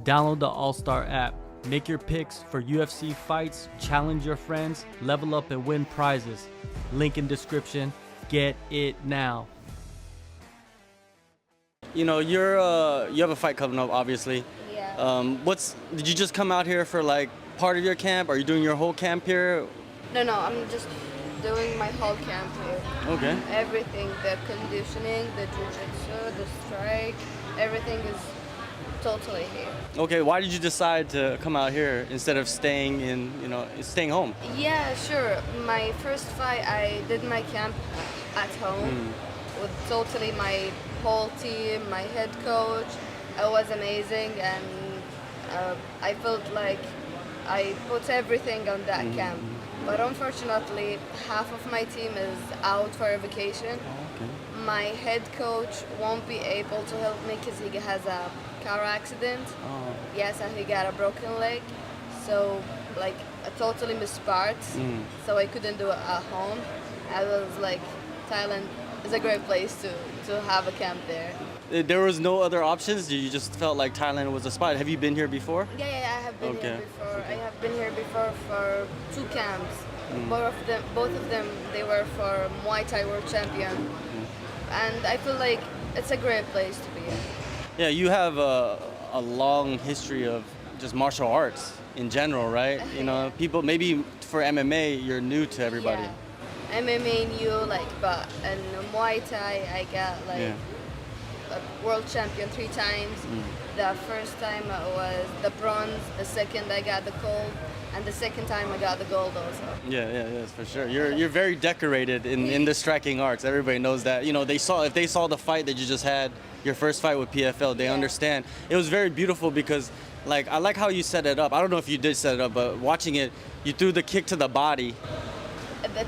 Download the All-Star app. Make your picks for UFC fights, challenge your friends, level up and win prizes. Link in description. Get it now. You know, you have a fight coming up, obviously. Yeah. Did you just come out here for like part of your camp? Are you doing your whole camp here? No, I'm just doing my whole camp here. Okay. Everything, the conditioning, the jiu-jitsu, the strike, everything is totally here. Okay, why did you decide to come out here instead of staying staying home? Yeah, sure. My first fight, I did my camp at home with totally my whole team, my head coach. It was amazing, and I felt like I put everything on that camp. But unfortunately, half of my team is out for a vacation. Okay. My head coach won't be able to help me because he has a car accident. Oh. Yes, and he got a broken leg. So, like, I totally missed parts. So I couldn't do it at home. I was like, Thailand is a great place to have a camp there. There was no other options? You just felt like Thailand was a spot. Have you been here before? Yeah, I have been here before. Okay. I have been here before for 2 camps. Both of them, they were for Muay Thai World Champion. And I feel like it's a great place to be in. Yeah, you have a long history of just martial arts in general, right? You know, people, maybe for MMA, you're new to everybody. Yeah. MMA new, but in Muay Thai, I got a world champion 3 times. The first time it was the bronze, the second I got the gold, and the second time I got the gold also. Yeah, for sure. You're very decorated in the striking arts. Everybody knows that. You know, if they saw the fight that you just had, your first fight with PFL, they understand. It was very beautiful because, I like how you set it up. I don't know if you did set it up, but watching it, you threw the kick to the body.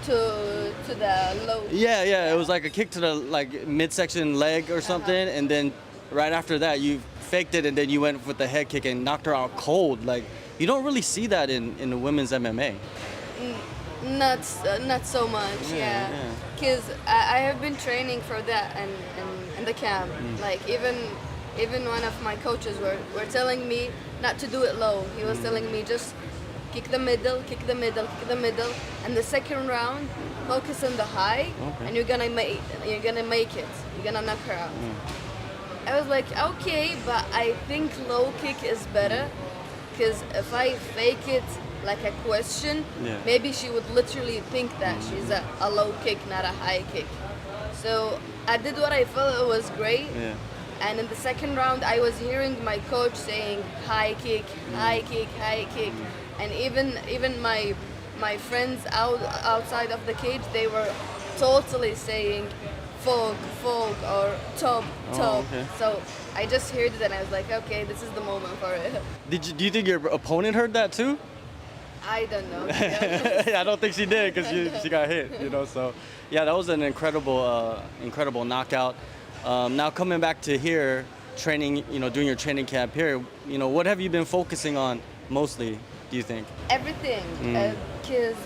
To the low. Yeah. It was like a kick to the midsection leg or something, and then right after that you faked it, and then you went with the head kick and knocked her out cold. You don't really see that in the women's MMA. Not so much, yeah. Because I have been training for that in the camp. Even one of my coaches were telling me not to do it low. He was telling me just kick the middle, and the second round focus on the high, and you're gonna make it. You're gonna knock her out. I was like, okay, but I think low kick is better. Because if I fake it like a question, maybe she would literally think that she's a low kick, not a high kick. So I did what I felt it was great. And in the second round, I was hearing my coach saying high kick, high kick, high kick. And even my friends outside of the cage, they were totally saying folk, or top. Okay. So I just heard it and I was like, okay, this is the moment for it. Do you think your opponent heard that too? I don't know. I don't think she did because she got hit, So yeah, that was an incredible knockout. Now coming back to here, training, doing your training camp here, what have you been focusing on mostly, do you think? Everything, because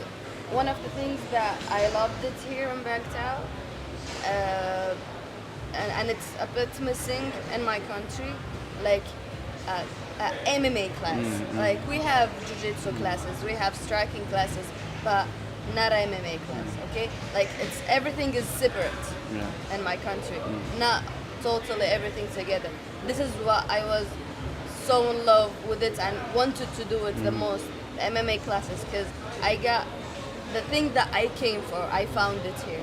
one of the things that I loved it here in Baghdad, and it's a bit missing in my country, MMA class. We have jiu-jitsu classes, we have striking classes, but not MMA class, okay? Everything is separate in my country, not totally everything together. This is what I was so in love with it and wanted to do it the most, MMA classes, because I got the thing that I came for, I found it here.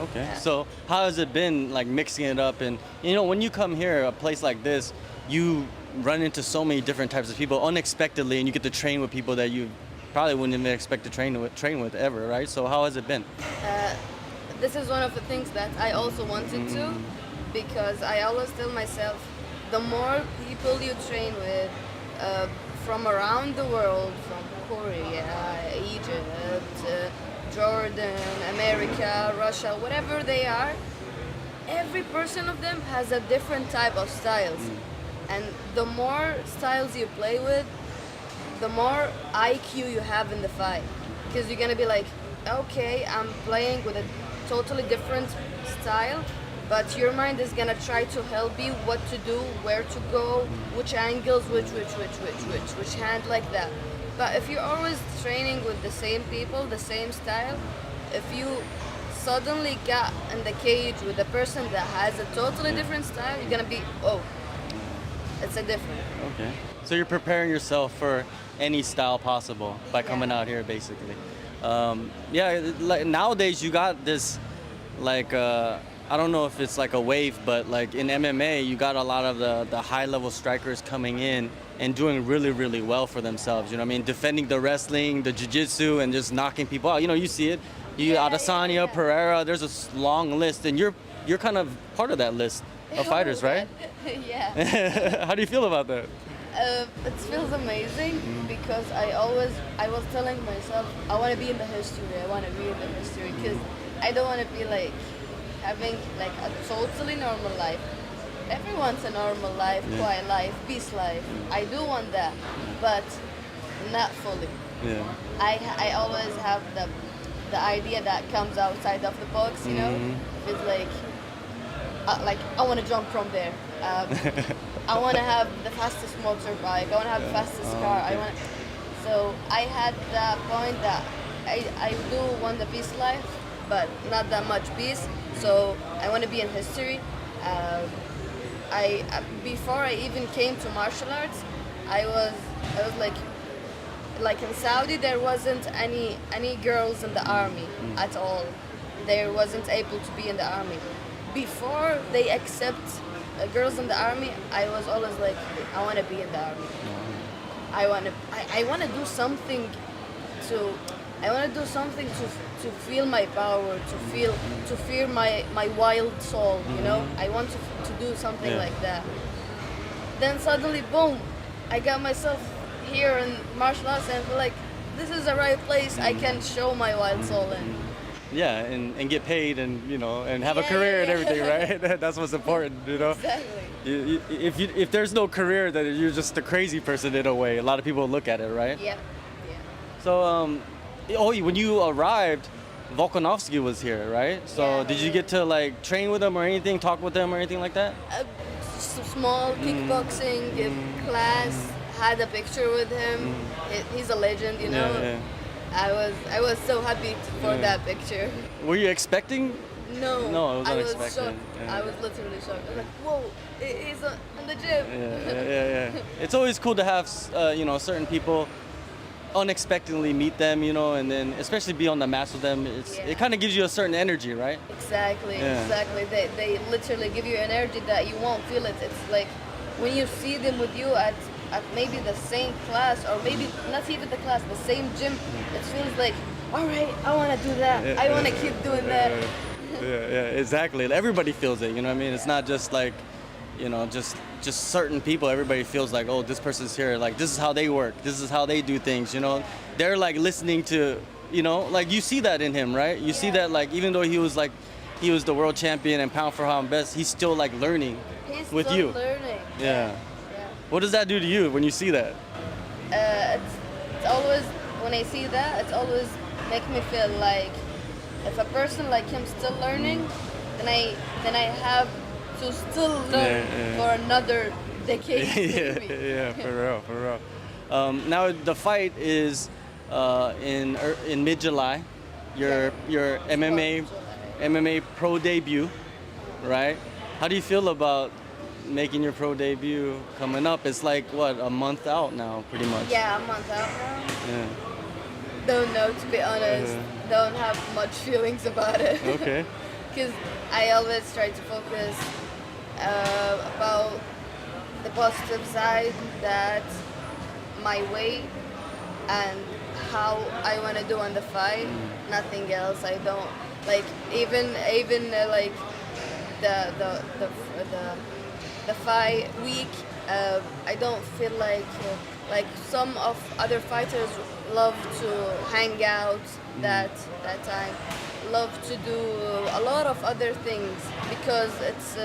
Okay. Yeah. So how has it been mixing it up? And when you come here, a place like this, you run into so many different types of people unexpectedly, and you get to train with people that you probably wouldn't even expect to train with ever, right? So how has it been? This is one of the things that I also wanted to, because I always tell myself, the more people you train with from around the world, from Korea, Egypt, Jordan, America, Russia, whatever they are, every person of them has a different type of styles. And the more styles you play with, the more IQ you have in the fight. Because you're gonna be like, okay, I'm playing with a totally different style, but your mind is gonna try to help you what to do, where to go, which angles, which hand, like that. But if you're always training with the same people, the same style, if you suddenly get in the cage with a person that has a totally different style, you're gonna be, oh, it's a different. Okay. So you're preparing yourself for any style possible by coming out here, basically. Yeah, like nowadays you got this, like, I don't know if it's like a wave, but like in MMA, you got a lot of the high-level strikers coming in and doing really, really well for themselves. You know what I mean? Defending the wrestling, the jiu-jitsu, and just knocking people out. You know, you see it. You Adesanya, Pereira, there's a long list, and you're kind of part of that list of fighters, right? Yeah. How do you feel about that? It feels amazing because I was telling myself, I want to be in the history, because I don't want to be like having like a totally normal life. Everyone's a normal life, quiet life, peace life. I do want that, but not fully. Yeah. I always have the idea that comes outside of the box, you know? If it's like I want to jump from there. I want to have the fastest motorbike. I want to have the fastest car. Okay. So I had that point that I do want the peace life, but not that much peace. So I want to be in history. Before I even came to martial arts, I was like in Saudi there wasn't any girls in the army at all. They wasn't able to be in the army. Before they accept girls in the army, I was always like, I want to be in the army. I want to do something to feel my power, to feel my wild soul, you know? I want to do something like that. Then suddenly, boom, I got myself here in martial arts and feel like this is the right place I can show my wild soul in. Yeah, and get paid and, you know, and have a career and everything, right? That's what's important, you know? Exactly. If there's no career, then you're just a crazy person in a way. A lot of people look at it, right? Yeah. So, when you arrived, Volkanovski was here, right? So did you get to like train with him or anything, talk with him or anything like that? Just a small kickboxing class, had a picture with him. He's a legend, you know? Yeah. I was so happy for that picture. Were you expecting? No, No, it was I was unexpected. shocked. Yeah. I was literally shocked. I was like, whoa, he's in the gym. Yeah. It's always cool to have, certain people unexpectedly meet them, you know, and then especially be on the mats with them. It kind of gives you a certain energy, right? Exactly. They literally give you an energy that you won't feel it. It's like when you see them with you at maybe the same class, or maybe not even the class, the same gym, it feels like, all right, I want to do that. I want to keep doing that. Yeah, exactly. Everybody feels it, you know what I mean? It's not just like, you know, just certain people. Everybody feels like, oh, this person's here. Like, this is how they work. This is how they do things, you know? They're like listening to, you know, like you see that in him, right? You see that, like, even though he was the world champion and pound for pound best, he's still like learning with you. Learning. Yeah. What does that do to you when you see that? It's always, when I see that, it's always make me feel like if a person like him still learning, then I have to still learn for another decade. Yeah, for real. Now the fight is in mid-July. Your MMA pro debut, right? How do you feel about making your pro debut coming up? It's like what, a month out now, pretty much. Yeah, a month out now. Yeah. Don't know, to be honest. Don't have much feelings about it. Okay. Because I always try to focus about the positive side, that my way and how I want to do on the fight. Nothing else. I don't like even like the fight week. I don't feel like some of other fighters love to hang out that time, love to do a lot of other things, because it's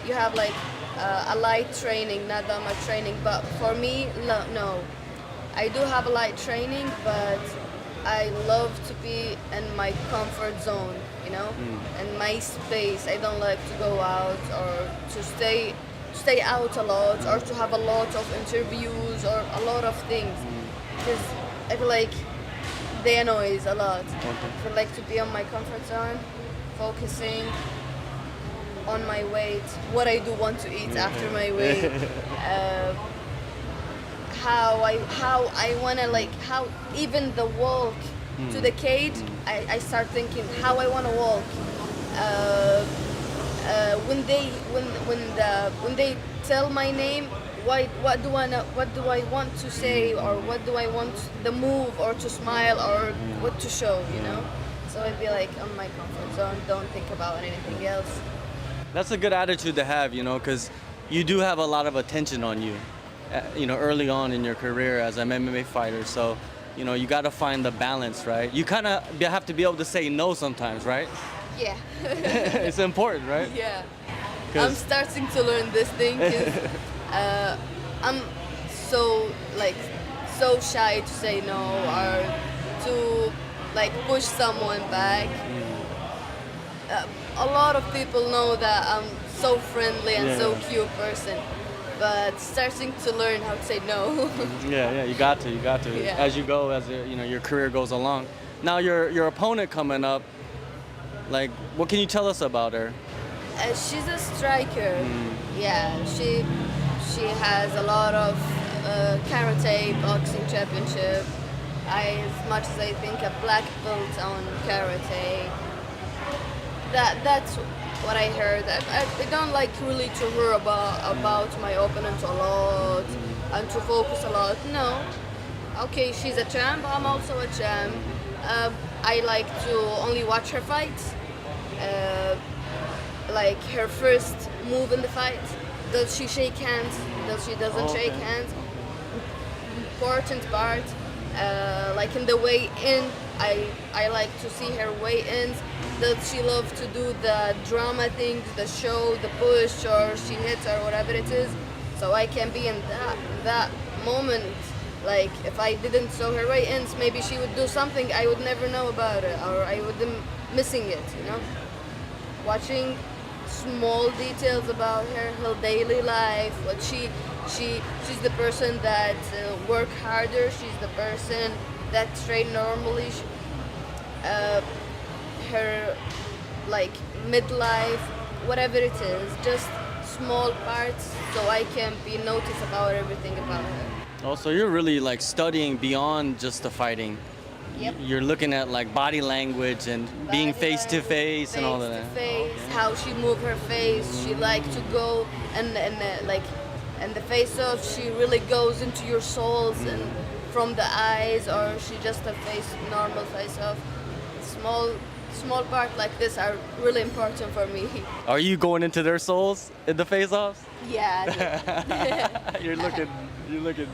you have like a light training, not that much training. But for me, no, I do have a light training, but I love to be in my comfort zone, you know, in my space. I don't like to go out or to stay out a lot or to have a lot of interviews or a lot of things, because I feel like they annoy a lot. I feel like to be on my comfort zone, focusing on my weight, what I do want to eat after my weight, how I wanna, like, how even the walk to the cage, I start thinking how I wanna walk. When they tell my name, what do I want to say, or what do I want the move or to smile or what to show, you know? So I'd be like on my comfort zone, don't think about anything else. That's a good attitude to have, you know, because you do have a lot of attention on you, you know, early on in your career as an MMA fighter. So, you know, you got to find the balance, right? You kind of have to be able to say no sometimes, right? Yeah. It's important, right? Yeah. I'm starting to learn this thing because I'm so shy to say no or to like push someone back. A lot of people know that I'm so friendly and so cute person, but starting to learn how to say no. Yeah, you got to. Yeah. As you go, as you know, your career goes along. Now your opponent coming up, like, what can you tell us about her? She's a striker. Yeah, she has a lot of karate, boxing championship. As much as I think a black belt on karate. That's what I heard. I don't like really to hear about my opponent a lot and to focus a lot. No. Okay, she's a champ. I'm also a champ. I like to only watch her fight. Like her first move in the fight. Does she shake hands? Does she doesn't shake hands? Important part. Like in the weigh in, I like to see her weigh ins. Does she love to do the drama things, the show, the push, or she hits or whatever it is? So I can be in that moment. Like if I didn't show her weigh ins, maybe she would do something I would never know about it, or I would be missing it. You know, watching small details about her daily life. What she's the person that work harder. She's the person that train normally. Her like midlife, whatever it is, just small parts, so I can be noticed about everything about her. Oh, so you're really like studying beyond just the fighting. Yep. You're looking at like body language and being face to face and all of that. Face to face, how she move her face. She like to go and the face off. She really goes into your souls and from the eyes, or she just a normal face off. Small part like this are really important for me. Are you going into their souls in the face-offs? Yeah. You're looking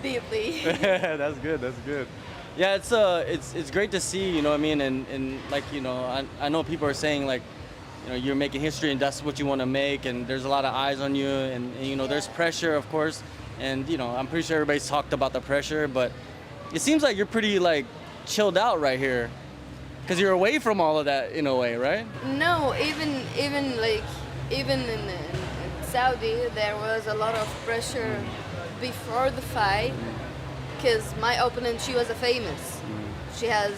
Deeply. That's good. Yeah, it's great to see, you know what I mean, and like, you know, I know people are saying like, you know, you're making history and that's what you want to make, and there's a lot of eyes on you, and you know, there's pressure, of course, and you know, I'm pretty sure everybody's talked about the pressure, but it seems like you're pretty like chilled out right here. Because you're away from all of that in a way, right? No, even in Saudi, there was a lot of pressure before the fight. Because my opponent, she was a famous. She has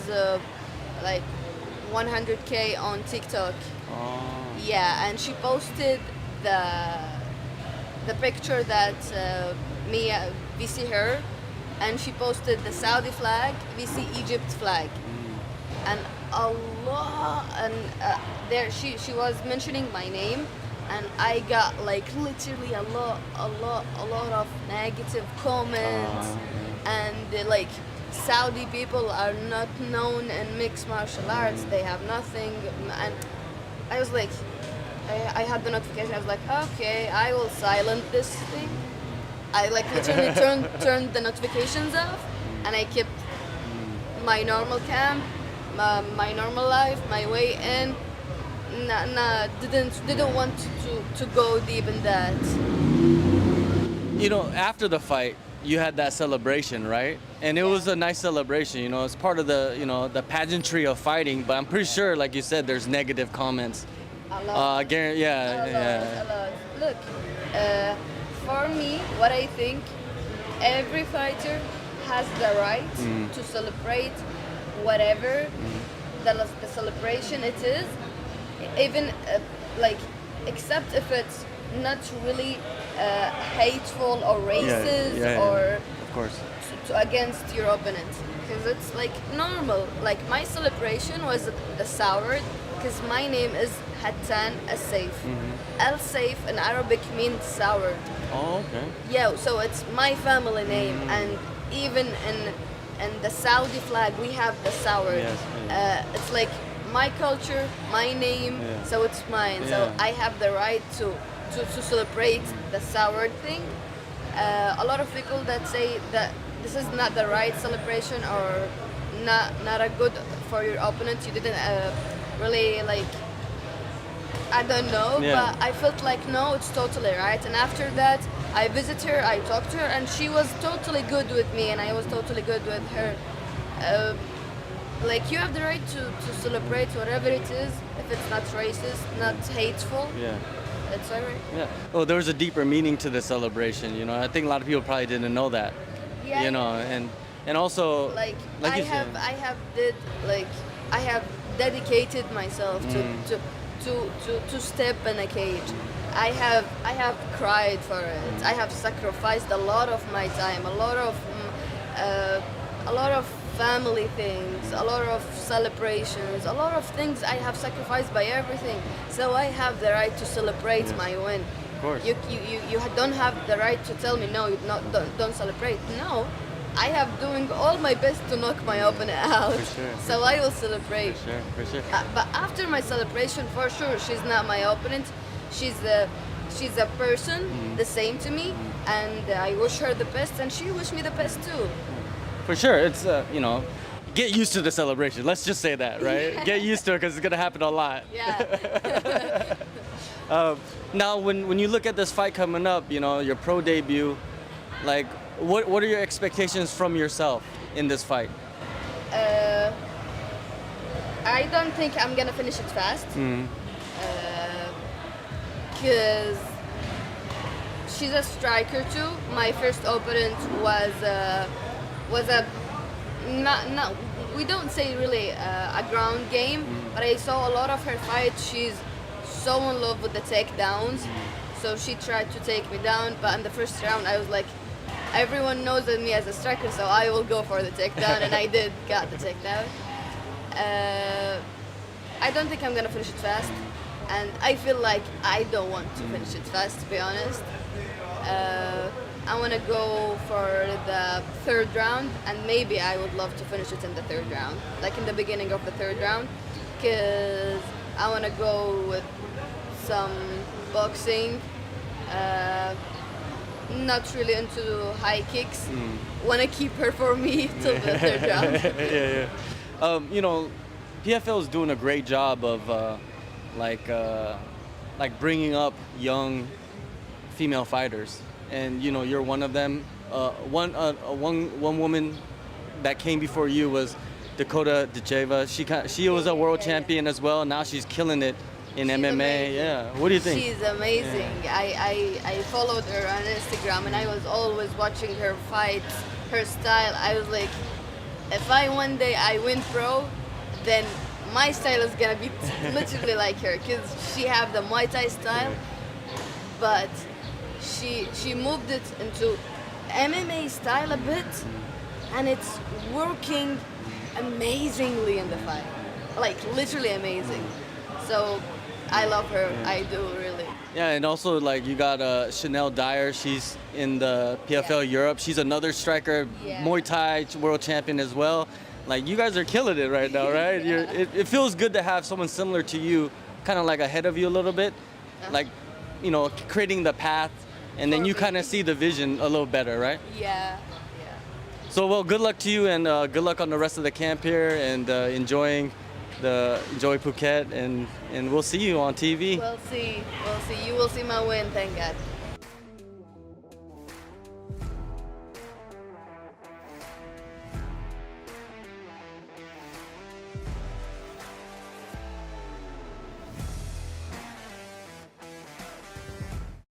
like 100K on TikTok. Oh. Yeah, and she posted the picture that we see her, and she posted the Saudi flag, we see Egypt flag. And Allah, and there she was mentioning my name, and I got like literally a lot of negative comments, and like Saudi people are not known in mixed martial arts. They have nothing, and I was like, I had the notification. I was like, okay, I will silence this thing. I like literally turned the notifications off, and I kept my normal camp. My normal life, my way in. Didn't want to go deep in that. You know, after the fight, you had that celebration, right? And it was a nice celebration, you know. It's part of the, you know, the pageantry of fighting. But I'm pretty sure, like you said, there's negative comments. A lot. Yeah, yeah. A lot. Look, for me, what I think, every fighter has the right to celebrate whatever the celebration it is, even like, except if it's not really hateful or racist or of course against your opponent, because it's like normal. Like my celebration was the soured, because my name is Hatan السيف. السيف in Arabic means soured. Oh, okay. Yeah, so it's my family name, and even in the Saudi flag we have the soured. Yes, it's like my culture, my name, so it's mine. So Yeah. I have the right to celebrate the soured thing. A lot of people that say that this is not the right celebration or not a good for your opponent. You didn't really like. I don't know, but I felt like no, it's totally right. And after that, I visit her, I talked to her, and she was totally good with me, and I was totally good with her. Like you have the right to celebrate whatever it is, if it's not racist, not hateful. Yeah. It's alright. Yeah. Well, there was a deeper meaning to the celebration. You know, I think a lot of people probably didn't know that. Yeah. You know, and also Like you said. I have dedicated myself to step in a cage. I have cried for it. I have sacrificed a lot of my time, a lot of family things, a lot of celebrations, a lot of things I have sacrificed by everything. So I have the right to celebrate my win. Of course. You don't have the right to tell me no, don't celebrate. No, I have doing all my best to knock my opponent out. For sure. So I will celebrate. For sure. But after my celebration, for sure, she's not my opponent. She's a person, the same to me, and I wish her the best, and she wish me the best too. For sure, it's you know, get used to the celebration. Let's just say that, right? Get used to it because it's gonna happen a lot. Yeah. Now, when you look at this fight coming up, you know, your pro debut, like, what are your expectations from yourself in this fight? I don't think I'm gonna finish it fast. Because she's a striker too. My first opponent was a not we don't say really a ground game, but I saw a lot of her fights. She's so in love with the takedowns, so she tried to take me down. But in the first round, I was like, everyone knows me as a striker, so I will go for the takedown, and I did got the takedown. I don't think I'm gonna finish it fast, and I feel like I don't want to finish it fast, to be honest. I want to go for the third round, and maybe I would love to finish it in the third round, like in the beginning of the third round, because I want to go with some boxing, not really into high kicks. Want to keep her for me till the third round. Yeah. You know, PFL is doing a great job of like bringing up young female fighters. And you know, you're one of them. One woman that came before you was Dakota Decheva. She was a world champion as well. Now she's killing it in MMA. Amazing. Yeah. What do you think? She's amazing. I followed her on Instagram, and I was always watching her fights, her style. I was like, if one day I win pro, then my style is gonna be literally like her, because she have the Muay Thai style, but she moved it into MMA style a bit, and it's working amazingly in the fight, like literally amazing. So I love her. I do really. Yeah, and also like you got Chanel Dyer. She's in the PFL Europe. She's another striker, Muay Thai world champion as well. Like you guys are killing it right now, right? It feels good to have someone similar to you, kind of like ahead of you a little bit, like, you know, creating the path, and then you kind of see the vision a little better, right? Yeah. So well, good luck to you, and good luck on the rest of the camp here, and enjoy Phuket, and we'll see you on TV. We'll see. You will see my win. Thank God.